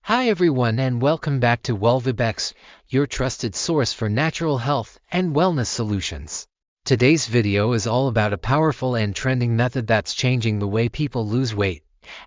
Hi everyone and welcome back to Wellvibex, your trusted source for natural health and wellness solutions. Today's video is all about a powerful and trending method that's changing the way people lose weight: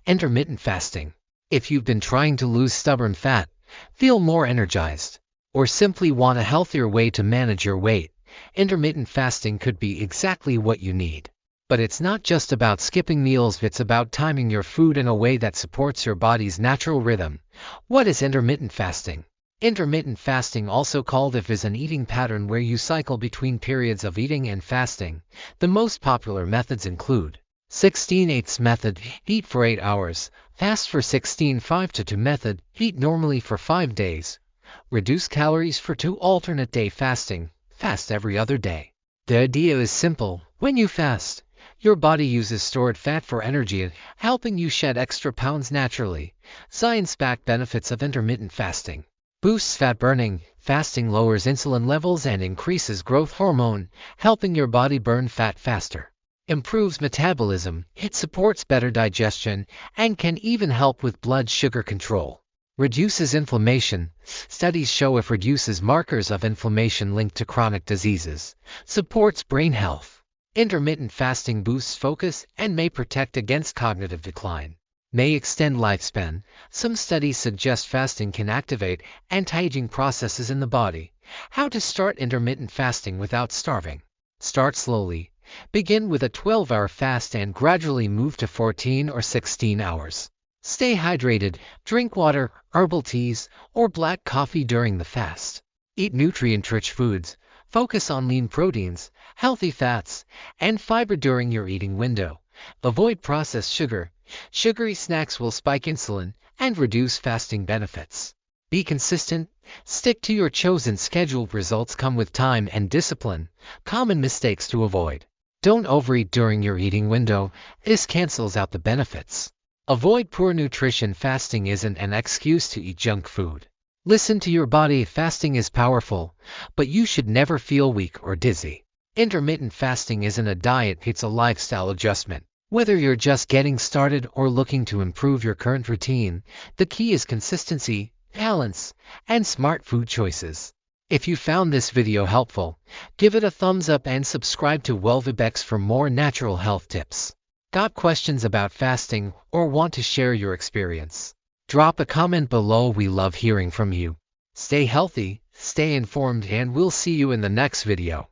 intermittent fasting. If you've been trying to lose stubborn fat, feel more energized, or simply want a healthier way to manage your weight, intermittent fasting could be exactly what you need. But it's not just about skipping meals, it's about timing your food in a way that supports your body's natural rhythm. What is intermittent fasting? Intermittent fasting, also called IF, is an eating pattern where you cycle between periods of eating and fasting. The most popular methods include 16/8 method, eat for 8 hours, fast for 16, 5-2 method, eat normally for 5 days, reduce calories for 2, alternate day fasting, fast every other day. The idea is simple: when you fast, your body uses stored fat for energy, helping you shed extra pounds naturally. Science-backed benefits of intermittent fasting: boosts fat burning. Fasting lowers insulin levels and increases growth hormone, helping your body burn fat faster. Improves metabolism. It supports better digestion and can even help with blood sugar control. Reduces inflammation. Studies show it reduces markers of inflammation linked to chronic diseases. Supports brain health. Intermittent fasting boosts focus and may protect against cognitive decline. May extend lifespan. Some studies suggest fasting can activate anti-aging processes in the body. How to start intermittent fasting without starving. Start slowly. Begin with a 12-hour fast and gradually move to 14 or 16 hours. Stay hydrated. Drink water, herbal teas, or black coffee during the fast. Eat nutrient-rich foods. Focus on lean proteins, healthy fats, and fiber during your eating window. Avoid processed sugar. Sugary snacks will spike insulin and reduce fasting benefits. Be consistent. Stick to your chosen schedule. Results come with time and discipline. Common mistakes to avoid: don't overeat during your eating window. This cancels out the benefits. Avoid poor nutrition. Fasting isn't an excuse to eat junk food. Listen to your body. Fasting is powerful, but you should never feel weak or dizzy. Intermittent fasting isn't a diet, it's a lifestyle adjustment. Whether you're just getting started or looking to improve your current routine, the key is consistency, balance, and smart food choices. If you found this video helpful, give it a thumbs up and subscribe to Wellvibex for more natural health tips. Got questions about fasting or want to share your experience? Drop a comment below. We love hearing from you. Stay healthy, stay informed, and we'll see you in the next video.